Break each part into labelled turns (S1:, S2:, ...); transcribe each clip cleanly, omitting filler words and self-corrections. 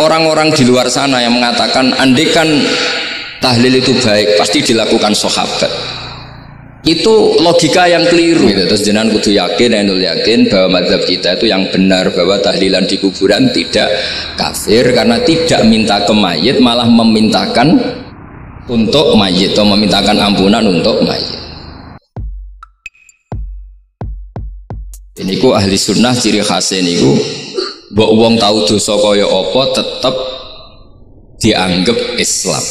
S1: orang-orang di luar sana yang mengatakan andekan tahlil itu baik pasti dilakukan sahabat, itu logika yang keliru gitu. Terus jenengan kudu yakin bahwa mazhab kita itu yang benar, bahwa tahlilan di kuburan tidak kafir karena tidak minta ke mayit, malah memintakan untuk mayit atau memintakan ampunan untuk mayit. Ini ku ahli sunnah ciri khasnya niku mbok wong tahu dosa kaya apa tetap dianggap Islam.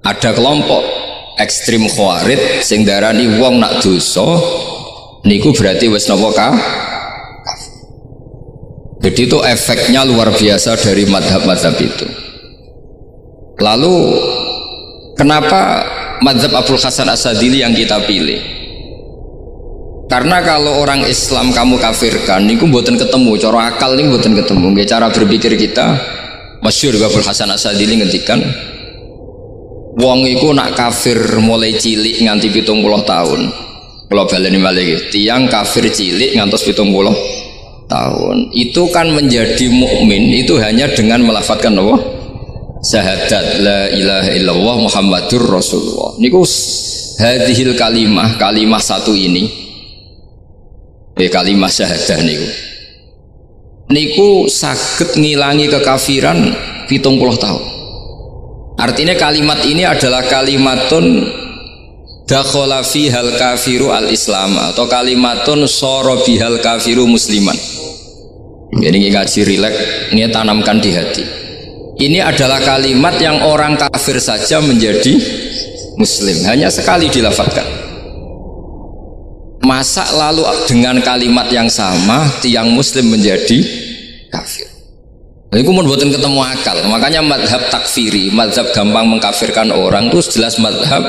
S1: Ada kelompok ekstrim khawarij sing darani wong nak dosa niku berarti wis napa kafir. Jadi itu efeknya luar biasa dari madhab-madhab itu. Lalu kenapa madhab Abul Hasan As-Sadili yang kita pilih? Karena kalau orang Islam kamu kafirkan niku mboten ketemu, cara akal niku mboten ketemu. Nggih cara berpikir kita masyhur Abul Hasan As-Sadili ngendikan wong iku nak kafir mulai cilik nganti 70 tahun. Kula baleni malih tiyang kafir cilik ngantos 70 tahun. Itu kan menjadi mukmin itu hanya dengan melafadzkan apa? Syahadat la ilaha illallah Muhammadur Rasulullah. Niku hadhil kalimah satu ini. Kalimat syahadah niku saged ngilangi kekafiran 70 tahun. Artinya kalimat ini adalah kalimatun dakhala fihal kafiru al-islam atau kalimatun sara bihal kafiru musliman. Ini ngaji rileks, ini tanamkan di hati. Ini adalah kalimat yang orang kafir saja menjadi muslim, hanya sekali dilafadzkan. Masa lalu dengan kalimat yang sama tiang muslim menjadi kafir. Ini pun buatan ketemu akal. Makanya madhab takfiri, madhab gampang mengkafirkan orang itu jelas madhab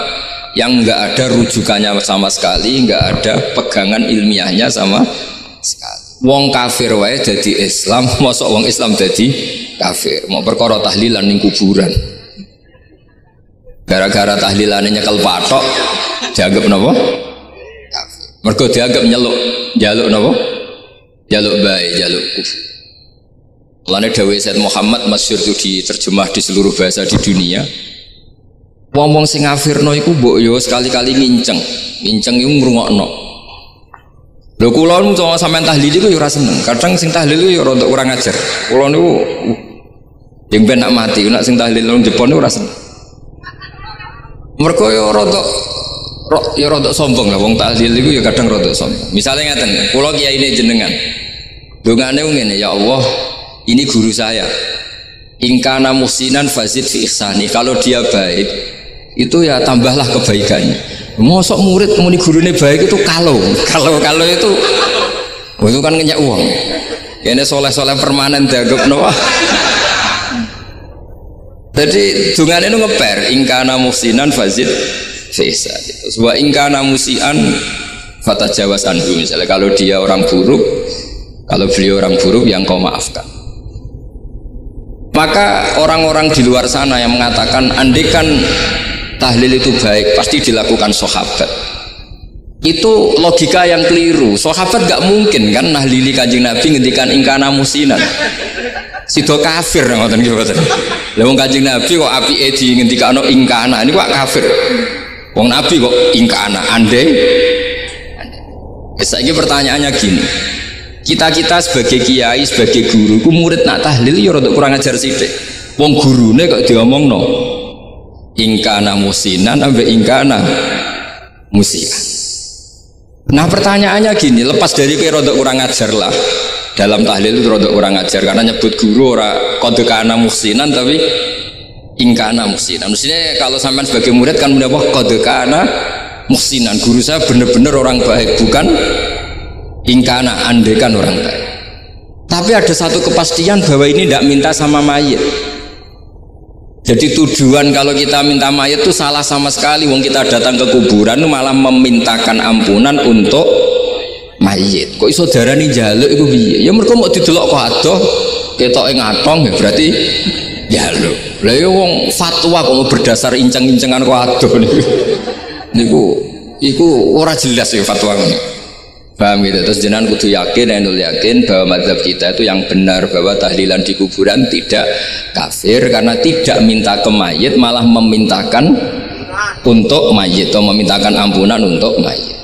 S1: yang enggak ada rujukannya sama sekali, enggak ada pegangan ilmiahnya sama sekali. Wong kafir wae jadi Islam, mosok wong Islam jadi kafir. Mau perkara tahlilan ning kuburan. Gara-gara tahlilannya nyekel patok dianggap napa? Mergo dianggap jaluk napa? Jaluk bae, jaluk kufur. Lane dawuh Said Muhammad masyhur itu diterjemah di seluruh bahasa di dunia. Wong-wong sing ngafirno iku mbok yo sekali-kali nginceng iku ngrungokno. Lho kula nu sampean tahlil iku yo ora seneng. Kadang sing tahlil iku yo rada kurang ajar. Kula niku yang ben nak mati, nak sing tahlil nang Jepang niku ora seneng. Mergo yo rada sombong lah wong tahlil iku ya kadang rada sombong. Misalnya ngaten, kula kiyaine jenengan. Dongane ngene, ya Allah, ini guru saya. Ingkana muhsinan fazid fi ihsani. Kalau dia baik, itu ya tambahlah kebaikannya. Mosok murid muni gurune baik itu kalau itu itu kan ngenyak uang. Kene soleh-soleh permanen dianggap napa? Jadi dongane nu ngeper, ingkana muhsinan fazid Fesa gitu. Wa ingkana musian fatajawaz anhu, misalnya kalau dia orang buruk, kalau beliau orang buruk yang kau maafkan. Maka orang-orang di luar sana yang mengatakan andekan tahlil itu baik pasti dilakukan sahabat, itu logika yang keliru. Sahabat gak mungkin kan nahlili Kanjeng Nabi ngendikan ingkana musinan. Sido kafir ngoten nggih mboten. Lah wong Kanjeng Nabi kok apike di ngendikano ingkana, ini kok kafir. Wong Nabi kok ingkana andai. Saiki pertanyaannya gini. Kita sebagai kiai, sebagai guru, ku murid nak tahlil ya rada kurang ajar sithik. Wong gurune kok diomongno ingkana musinan ambek ingkana musia. Nah pertanyaannya gini, lepas dari kira rada kurang ajar lah. Dalam tahlil itu rada kurang ajar karena nyebut guru ora qad kana musinan tapi ingkana muhsinan. Maksudnya kalau sampean sebagai murid kan mendapat qad kana muhsinan. Guru saya benar-benar orang baik, bukan ingkana andekan orang baik. Tapi ada satu kepastian bahwa ini tidak minta sama mayit. Jadi tujuan kalau kita minta mayit itu salah sama sekali. Wong kita datang ke kuburan malah memintakan ampunan untuk mayit. Kok iso darani njaluk iku piye? Ya mergo mau didelok kok adoh ketoke ngatong ya berarti njaluk. Lah ya wong fatwa kok berdasar inceng-incengan kok adoh niku. Iku ora jelas ya fatwa ngene. Paham gitu. Terus jenengan kudu yakin, enul yakin bahwa mazhab kita itu yang benar, bahwa tahlilan di kuburan tidak kafir karena tidak minta ke mayit, malah memintakan untuk mayit atau memintakan ampunan untuk mayit.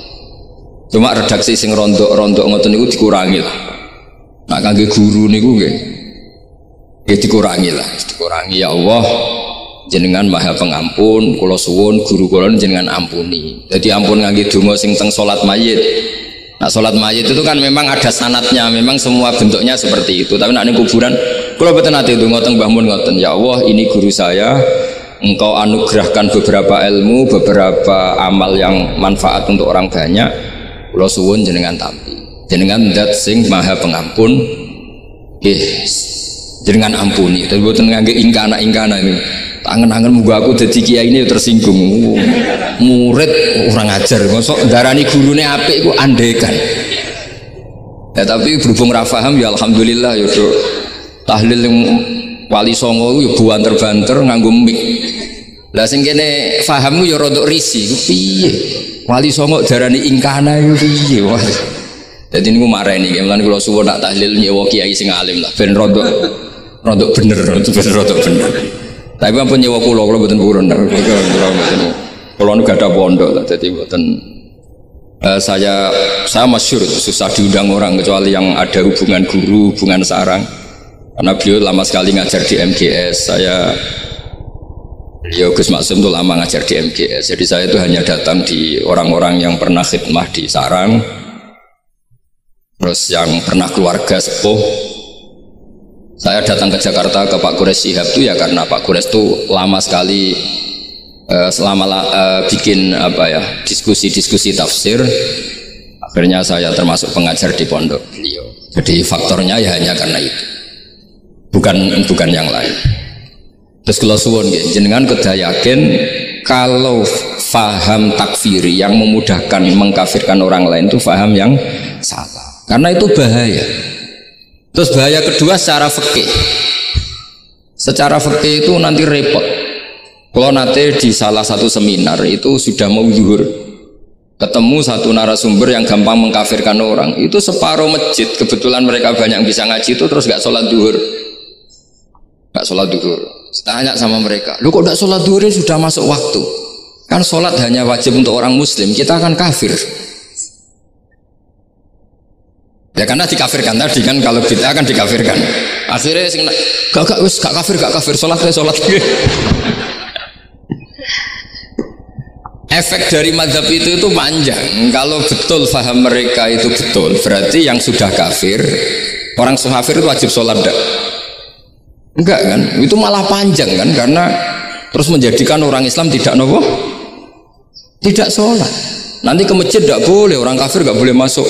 S1: Cuma redaksi sing rontok-rontok ngoten niku dikurangi lah. Nah kangge guru niku nggih dikurangi lah, dikurangi. Ya Allah, jenengan maha pengampun, kula suwun guru kula jenengan ampuni. Jadi ampun ngangge donga sing teng salat mayit. Nah sholat mayit itu kan memang ada sanatnya, memang semua bentuknya seperti itu. Tapi nak ning kuburan, kalau betul nanti itu ngoteng Mbah Mun ngoten, ya Allah ini guru saya, engkau anugerahkan beberapa ilmu, beberapa amal yang manfaat untuk orang banyak. Kula suwun jenengan tampi, jenengan dat sing maha pengampun, jenengan ampuni. Tapi betul ngangge ingkana ini. Angen-angen muga aku dadi kiai ini tersinggung. Murid orang ajar, mosok darani gurune apik iku andekan. Ya tapi berhubung ra paham ya alhamdulillah ya Dok. Tahlil yang Wali Songo ya buanter-banter nganggo mik. Lah sing kene paham ya rodok risi, piye? Wali Songo darani ingkana iku piye? Wah. Dadi niku mareni, mulane kula suwun nak tahlil nyewa kiai sing alim lah ben rodok bener, rodok bener. Tapi ampun nyewa kula mboten purun. Kula nu gak ada pondok lah, jadi mboten saya masyhur susah diundang orang kecuali yang ada hubungan guru, hubungan sarang. Karena beliau lama sekali ngajar di MGS. Beliau Gus Maksum itu lama ngajar di MGS. Jadi saya itu hanya datang di orang-orang yang pernah khidmah di sarang, terus yang pernah keluarga sepuh. Saya datang ke Jakarta ke Pak Quraisy Shihab itu ya karena Pak Quraisy itu lama sekali bikin diskusi tafsir. Akhirnya saya termasuk pengajar di pondok beliau. Jadi faktornya ya hanya karena itu, bukan yang lain. Terus kalau suwun jenengan kedah yakin kalau faham takfiri yang memudahkan mengkafirkan orang lain itu faham yang salah, karena itu bahaya. Terus bahaya kedua secara fikih. Secara fikih itu nanti repot. Kalau nanti di salah satu seminar itu sudah mau zuhur, ketemu satu narasumber yang gampang mengkafirkan orang, itu separuh masjid kebetulan mereka banyak bisa ngaji itu terus gak sholat zuhur. Tanya sama mereka, lu kok gak sholat zuhur sudah masuk waktu? Kan sholat hanya wajib untuk orang muslim, kita akan kafir. Ya karena dikafirkan tadi kan, kalau kita akan dikafirkan. Akhirnya gak kafir, sholat. Efek dari mazhab itu panjang. Kalau betul faham mereka itu betul, berarti yang sudah kafir, orang kafir itu wajib sholat enggak kan? Itu malah panjang kan, karena terus menjadikan orang Islam tidak tidak sholat. Nanti ke masjid tidak boleh, orang kafir nggak boleh masuk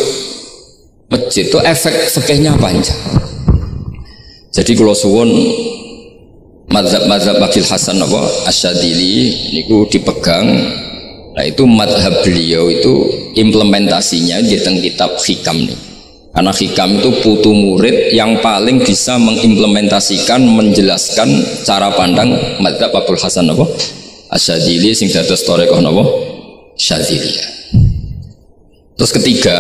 S1: masjid. Itu efek fikihnya panjang. Jadi kalau suwon mazhab Abil Hasan Asyadzili niku dipegang. Nah itu mazhab beliau itu implementasinya di teng kitab Hikam nih. Karena Hikam itu putu murid yang paling bisa mengimplementasikan, menjelaskan cara pandang mazhab Abil Hasan Asyadzili sing dados thariqah Syadziliyah. Terus ketiga,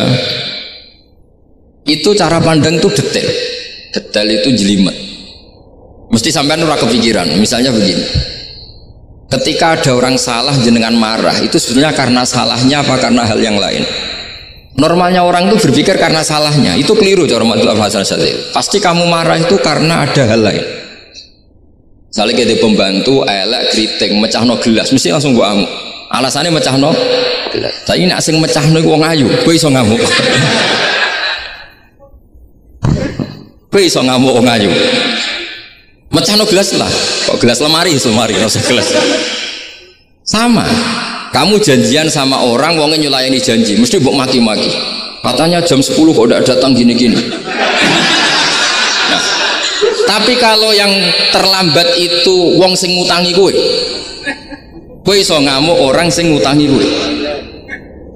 S1: itu cara pandang itu detail itu jelimet, mesti sampean ora kepikiran. Misalnya begini, ketika ada orang salah jenengan marah, itu sebenarnya karena salahnya apa karena hal yang lain? Normalnya orang itu berpikir karena salahnya, itu keliru cara mazhab Hasan Asyadzili. Pasti kamu marah itu karena ada hal lain. Misalnya kita pembantu elek kriting mecahno gelas, mesti langsung gua amuk. Alasannya mecahno gelas. Tapi nek sing mecahno iku wong ayu, kowe iso ngamuk. Kowe iso ngamuk wong ayu. Mecahno gelas lah. Kok gelas lemari rasa gelas. Sama. Kamu janjian sama orang, wongnya nyulayani janji, mesti mbok maki-maki. Katanya jam 10 kok udah datang gini-gini. Nah, tapi kalau yang terlambat itu wong sing ngutangi kowe iso ngamuk orang sing ngutangi kowe.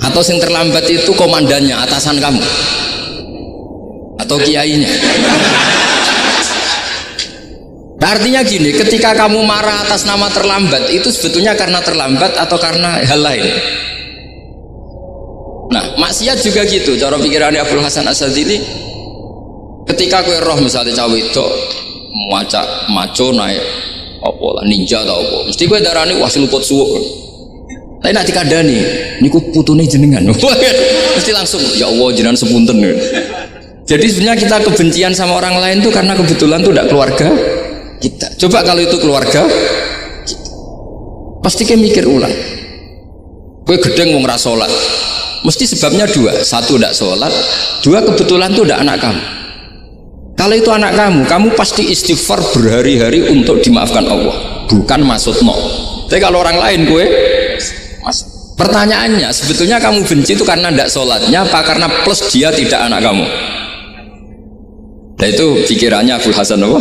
S1: Atau sing terlambat itu komandannya, atasan kamu. Atau kiainya. Nah, artinya gini, ketika kamu marah atas nama terlambat, itu sebetulnya karena terlambat atau karena hal lain. Nah, maksiat juga gitu. Cara pikirannya Abdul Hasan Asyadzili, ketika kowe roh misalnya cawe itu maco naik apa lah ninja atau apa, mesti kowe darani wah seluput suwuk. Tapi nak dikandani niku putune jenengan. Mesti langsung ya Allah jenengan sepunten. Jadi sebenarnya kita kebencian sama orang lain itu karena kebetulan itu tidak keluarga kita. Coba kalau itu keluarga kita, pasti kayak mikir ulang. Gue gedeng mau ngeras sholat, mesti sebabnya dua. Satu tidak sholat, dua kebetulan itu tidak anak kamu. Kalau itu anak kamu pasti istighfar berhari-hari untuk dimaafkan Allah, bukan maksud no. Tapi kalau orang lain gue, pertanyaannya sebetulnya kamu benci itu karena tidak sholatnya apa karena plus dia tidak anak kamu? Nah itu pikirannya Abdul Hasan apa?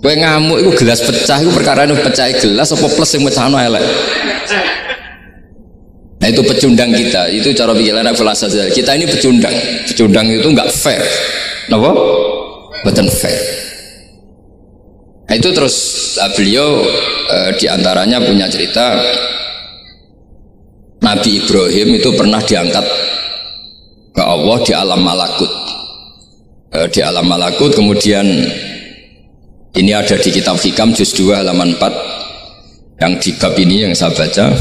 S1: Gue ngamuk itu gelas pecah itu perkara itu pecah gelas apa plus yang pecah elek. Nah itu pecundang kita, itu cara pikiran Abdul Hasan. Kita ini pecundang itu nggak fair, kenapa? Bukan fair. Nah itu terus beliau diantaranya punya cerita Nabi Ibrahim itu pernah diangkat ke Allah di alam malakut. Di alam malakut kemudian ini ada di kitab Hikam juz 2 halaman 4 yang di bab ini yang saya baca.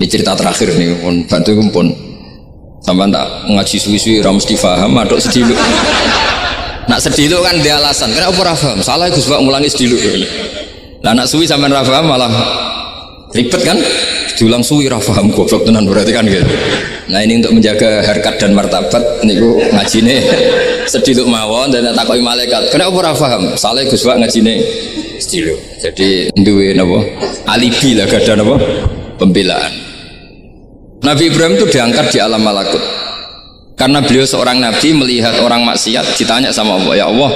S1: Ini cerita terakhir nih, pun bantu pun sampai tak ngaji suwi-suwi ram mesti paham aduk sedilu. Nak sedilu kan dia alasan kenapa ora paham salah Gus Pak ngulangi sedilu. Lah nak suwi sampean ra paham malah ribet kan, diulang suwi ra paham goblok tenan berarti kan gitu. Nah ini untuk menjaga harkat dan martabat niku ngajine sediluk mawon dan takoki malaikat kenapa ora paham salah Gus Pak ngajine sediluk. Jadi duwe napa alibi lah gadah napa pembelaan. Nabi Ibrahim itu diangkat di alam malakut karena beliau seorang nabi melihat orang maksiat, ditanya sama Allah, ya Allah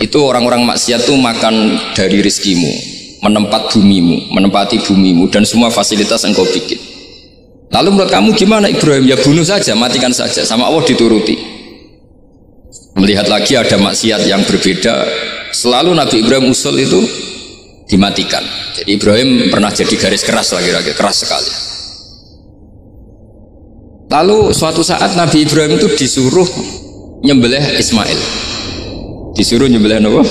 S1: itu orang-orang maksiat itu makan dari rizkimu, menempati bumimu dan semua fasilitas engkau bikin. Lalu menurut kamu gimana Ibrahim? Ya bunuh saja, matikan saja. Sama Allah dituruti. Melihat lagi ada maksiat yang berbeda, selalu Nabi Ibrahim usul itu dimatikan. Jadi Ibrahim pernah jadi garis keras lagi keras sekali. Lalu suatu saat Nabi Ibrahim itu disuruh nyembelih Ismail. Disuruh nyembelih apa?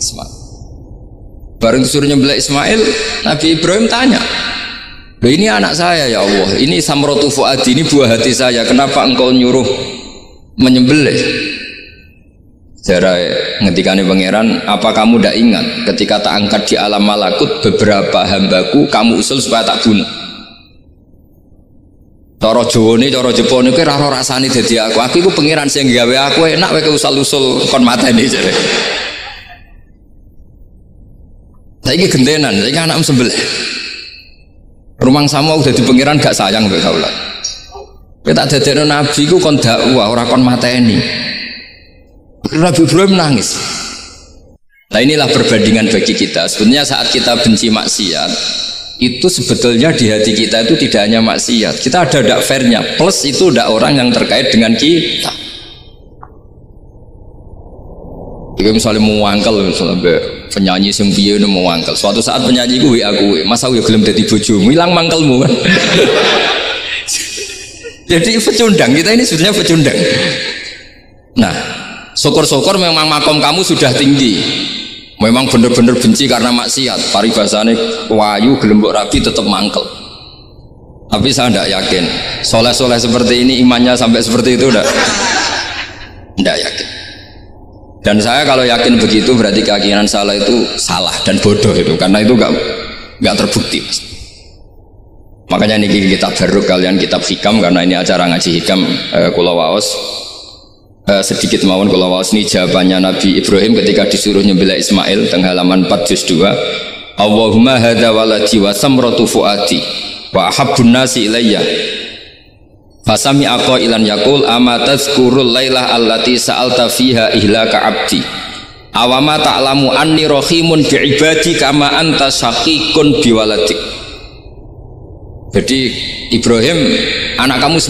S1: Ismail. Baru disuruh nyembelih Ismail, Nabi Ibrahim tanya, loh ini anak saya ya Allah, ini samrotu fuadi, ini buah hati saya, kenapa engkau nyuruh menyembelih? Jarai ngetikane pangeran, apa kamu tidak ingat ketika tak angkat di alam malakut beberapa hambaku kamu usul supaya tak bunuh? Cara Jawa ini, cara Jepang ini raro rasani jadi aku itu pangeran sing gawe aku enak wae usul-usul kon mateni jare. Saiki gentenan, saiki anak sembelih. Rumang sama udah di pangeran gak sayang mbek kaula. Kowe tak dadekno nabi ku kon dakwah ora kon mateni. Nabi Ibrahim nangis. Nah inilah perbandingan bagi kita. Sebenarnya saat kita benci maksiat, itu sebetulnya di hati kita itu tidak hanya maksiat. Kita ada dak fairnya. Plus itu dak orang yang terkait dengan kita. Jika misalnya mau wangkel, misalnya penyanyi sing piye mau wangkel. Suatu saat penyanyi gue aku, masa gue gelem dadi bojomu, hilang mangkelmu kan. Jadi pecundang kita ini sebetulnya pecundang. Nah, syukur-syukur memang makom kamu sudah tinggi. Memang benar-benar benci karena maksiat. Paribasane wayu gelembok rapi tetap mangkel. Tapi saya tidak yakin. Soleh-soleh seperti ini imannya sampai seperti itu tidak yakin. Dan saya kalau yakin begitu berarti keyakinan salah itu salah dan bodoh itu, karena itu nggak terbukti. Makanya ini kita baru kalian kitab Hikam, karena ini acara ngaji Hikam kula waos. Sedikit mawon kula waos ini jawabannya Nabi Ibrahim ketika disuruh nyembelih Ismail teng halaman 4 juz 2. Allahumma hadza waladi wa samratu fuadi wa ahabbun nasi ilayya. Fasami aqailan yaqul ama tazkurul lailah allati sa'alta fiha ihlaka abdi. Awama ta'lamu anni rahimun bi ibadi kama anta syaqiqun bi waladik. Jadi Ibrahim, anak kamu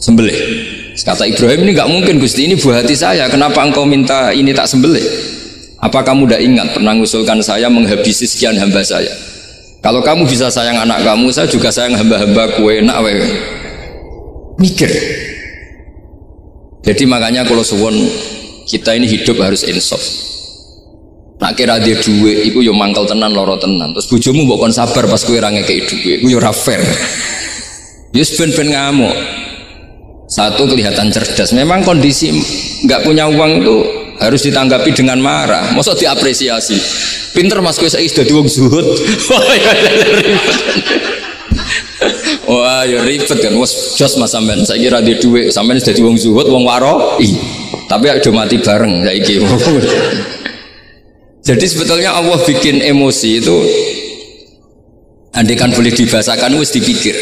S1: sembelih. Kata Ibrahim, ini nggak mungkin Gusti, ini buah hati saya, kenapa engkau minta ini tak sembelih? Apa kamu tidak ingat pernah mengusulkan saya menghabisi sekian hamba saya? Kalau kamu bisa sayang anak kamu, saya juga sayang hamba-hamba kue nak wewe. Mikir. Jadi makanya kalau suwon kita ini hidup harus insaf. Nak kira dia duit, iku yo mangkel tenan loro tenan. Terus bojomu mbok kon sabar pas kowe ra ngekeki duit, iku yo ora fair. Yus ben ngamuk. Satu kelihatan cerdas. Memang kondisi nggak punya uang itu harus ditanggapi dengan marah. Masa diapresiasi. Pinter mas kowe saiki dadi wong zuhud. Wah ya ribet kan. Wes jos mas sampean saiki ra duwe dhuwit, sampean dadi wong zuhud, wong waro. Tapi ada mati bareng saiki. Jadi sebetulnya Allah bikin emosi itu andaikan boleh dibahasakan wis dipikir.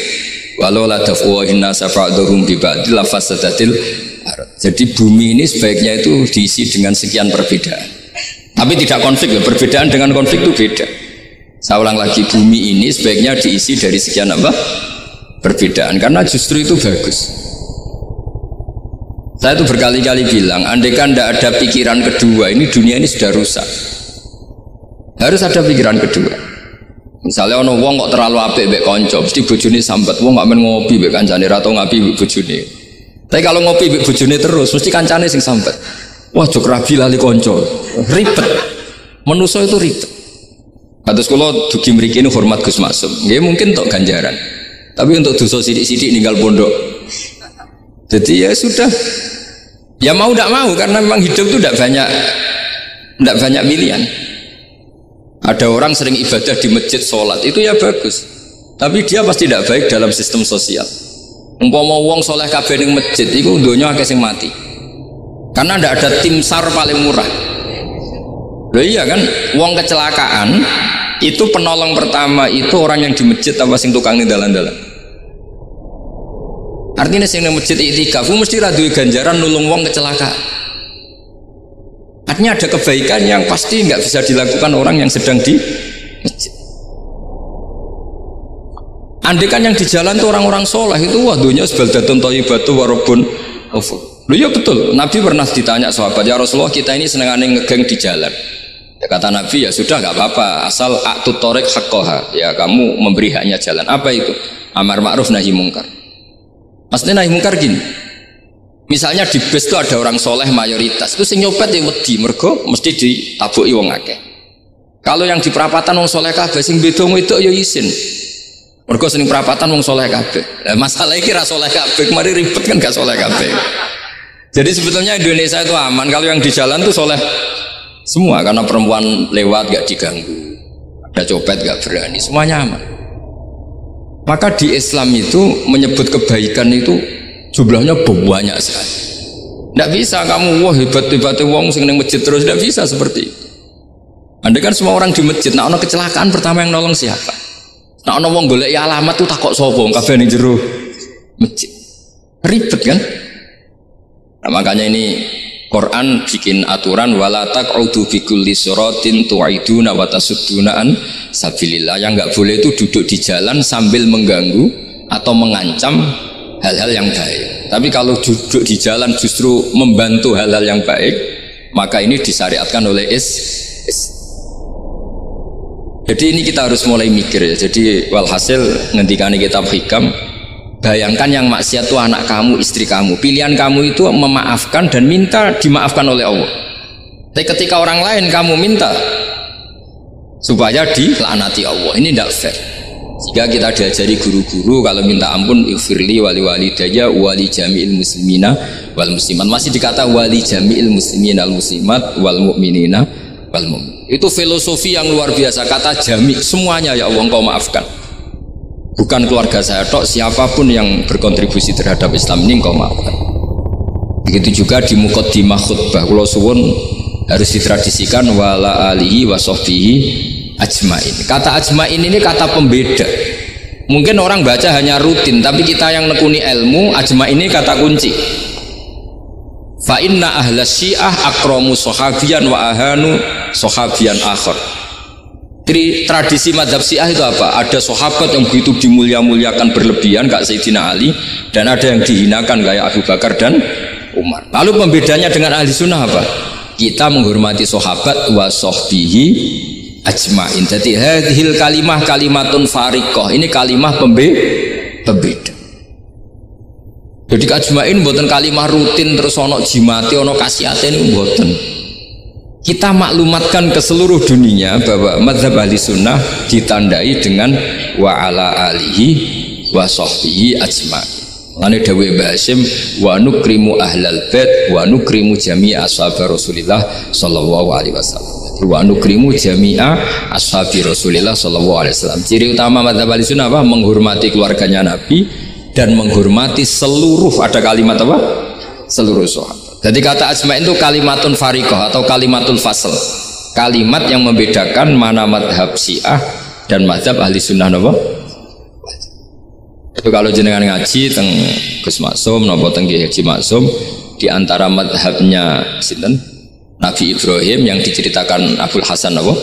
S1: Walau la dafwa inna safa'durum bi ba'dil fasadatil ard. Jadi bumi ini sebaiknya itu diisi dengan sekian perbedaan. Tapi tidak konflik ya, perbedaan dengan konflik itu beda. Saya ulang lagi, bumi ini sebaiknya diisi dari sekian apa? Perbedaan, karena justru itu bagus. Saya itu berkali-kali bilang, andaikan tidak ada pikiran kedua, ini dunia ini sudah rusak. Harus ada pikiran kedua. Misalnya ono wong kok terlalu apik mbek kanca, mesti bojone sambat, wong gak men ngopi mbek kancane ra tau ngapi mbek bojone. Tapi kalau ngopi mbek bojone terus, mesti kancane sing sambat. Wah, jok rabi lali kanca. Ribet. Manusa itu ribet. Kados kula dugi mriki ini hormat Gus Maksum. Nggih mungkin tok ganjaran. Tapi untuk dosa sidik-sidik ninggal pondok. Jadi ya sudah. Ya mau tidak mau karena memang hidup itu tidak banyak pilihan. Ada orang sering ibadah di masjid sholat, itu ya bagus. Tapi dia pasti tidak baik dalam sistem sosial. Umpama wong soleh kabeh ning masjid, itu donya akeh sing mati. Karena tidak ada tim SAR paling murah. Loh iya kan, wong kecelakaan itu penolong pertama itu orang yang di masjid apa sing tukang ning dalan-dalan. Artinya sing ning masjid iktikaf mesti ra duwe ganjaran nulung wong kecelakaan. Artinya ada kebaikan yang pasti nggak bisa dilakukan orang yang sedang di masjid. Andai kan yang di jalan tuh orang-orang soleh itu wah dunia sebaldatun thayyibatu warabun ghafur. Loh ya betul. Nabi pernah ditanya sahabat, ya Rasulullah kita ini senengane ngegeng di jalan. Ya, kata Nabi ya sudah nggak apa-apa asal a'tut thariq haqqaha. Ya kamu memberi haknya jalan. Apa itu? Amar ma'ruf nahi mungkar. Maksudnya nahi mungkar gini. Misalnya di bus itu ada orang soleh mayoritas, itu sing nyopet ya wedi mergo mesti ditabuki wong akeh. Kalau yang di perapatan wong soleh kabeh sing beda itu ya isin. Mergo sing perapatan wong soleh kabeh. Lah masalah iki ra soleh kabeh, mari ribet kan gak soleh kabeh. Jadi sebetulnya Indonesia itu aman kalau yang di jalan tuh soleh semua karena perempuan lewat gak diganggu. Ada copet gak berani, semuanya aman. Maka di Islam itu menyebut kebaikan itu jumlahnya banyak sekali. Tidak bisa kamu wah hebat-hebatnya wong sing ning masjid terus, tidak bisa seperti itu. Andai kan semua orang di masjid, nah ono kecelakaan pertama yang nolong siapa? Nah ono wong golek alamat tuh takok sapa kabeh ning jero masjid. Ribet kan? Nah, makanya ini Quran bikin aturan wala taq'udu bi kulli siratin tu'iduna wa tasudduna an sabilillah. Yang enggak boleh itu duduk di jalan sambil mengganggu atau mengancam hal-hal yang baik. Tapi kalau duduk di jalan justru membantu hal-hal yang baik, maka ini disyariatkan oleh Jadi ini kita harus mulai mikir ya. Jadi walhasil ngendikane kitab hikam, bayangkan yang maksiat itu anak kamu, istri kamu. Pilihan kamu itu memaafkan dan minta dimaafkan oleh Allah. Tapi ketika orang lain kamu minta supaya dilaknati Allah, ini tidak fair. Jika kita diajari guru-guru kalau minta ampun ighfirli wali walidayya wali jami'il muslimina wal muslimat, masih dikata wali jami'il muslimina wal muslimat wal mu'minina wal mu'min. Itu filosofi yang luar biasa, kata jami' semuanya ya Allah engkau maafkan. Bukan keluarga saya tok, siapapun yang berkontribusi terhadap Islam ini engkau maafkan. Begitu juga di muqaddimah khutbah kula suwun harus ditradisikan wala alihi wa sahbihi ajmain. Kata ajmain ini kata pembeda. Mungkin orang baca hanya rutin, tapi kita yang nekuni ilmu, ajmain ini kata kunci. Fa inna ahlas syiah akramu sahabiyan wa ahanu sahabiyan akhar. Tradisi madhab syiah itu apa? Ada sahabat yang begitu dimulia-muliakan berlebihan kayak Sayyidina Ali, dan ada yang dihinakan kayak Abu Bakar dan Umar. Lalu pembedanya dengan ahli sunnah apa? Kita menghormati sahabat wa sahbihi ajmain. Jadi hadhil kalimah kalimatun fariqah. Ini kalimah pembeda. Jadi ajmain mboten kalimah rutin terus ono jimate ono kasiate niku mboten. Kita maklumatkan ke seluruh dunia bahwa mazhab ahli sunnah ditandai dengan wa ala alihi wa sahbihi ajmain. Lane dawe Mbah Hasyim wa nukrimu ahlal bait wa nukrimu jami'a ashabi Rasulillah sallallahu alaihi wasallam. Wa nukrimu jami'a ashabi Rasulillah sallallahu alaihi wasallam. Ciri utama mazhab ahli sunnah apa? Menghormati keluarganya Nabi dan menghormati seluruh, ada kalimat apa? Seluruh sahabat. Jadi kata ajma'in itu kalimatun fariqah atau kalimatul fasl, kalimat yang membedakan mana madhab syiah dan madhab ahli sunnah apa? Itu kalau jenengan ngaji teng Gus Maksum napa teng Haji Maksum, di antara madhabnya sinten Nabi Ibrahim yang diceritakan Abul Hasan apa?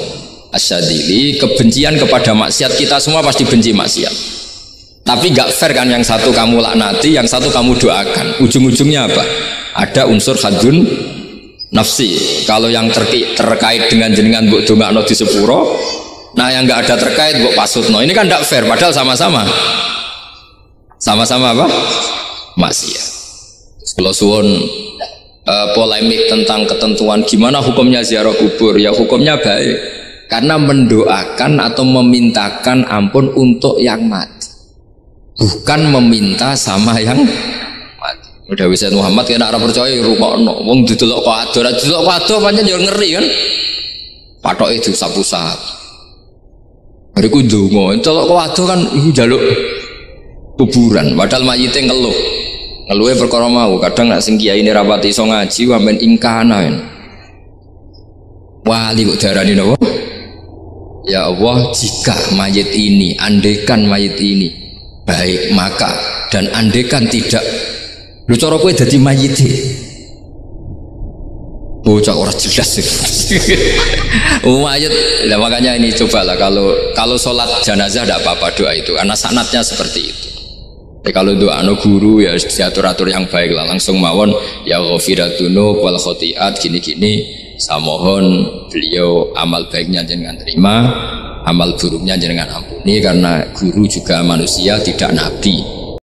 S1: Asyadili, kebencian kepada maksiat, kita semua pasti benci maksiat. Tapi gak fair kan, yang satu kamu laknati, yang satu kamu doakan. Ujung-ujungnya apa? Ada unsur hadun nafsi. Kalau yang terkait dengan jenengan mbok dongakno di sepuro, nah yang nggak ada terkait mbok pasutno. Ini kan tidak fair, padahal sama-sama apa? Maksiat. Kalau suwon polemik tentang ketentuan gimana hukumnya ziarah kubur, ya hukumnya baik karena mendoakan atau memintakan ampun untuk yang mati, bukan meminta sama yang mati. Udah Sayyid Muhammad kena ora percaya rungokno. Wong didelok kok ado, ora didelok kok ado pancen yo ngeri kan. Patoke diusap-usap. Bariku ndonga, delok kok ado kan iku njaluk kuburan, padahal mayite ngeluh. Ngeluhe perkara mau, kadang nek sing kiai ini rapati iso ngaji sampean ingkana. Wali kok darani napa? Ya Allah, jika mayit ini, andekan mayit ini baik, maka dan andekan tidak, lu cara kowe dadi mayite. Bocah ora jelas sih. Mayit. Nah, makanya ini cobalah kalau sholat jenazah tidak apa-apa doa itu karena sanatnya seperti itu. Tapi kalau doa guru ya diatur-atur yang baik lah, langsung mawon ya ghafiratunu wal khotiat gini-gini. Saya mohon beliau amal baiknya jangan terima, amal buruknya jangan ampuni, karena guru juga manusia tidak nabi.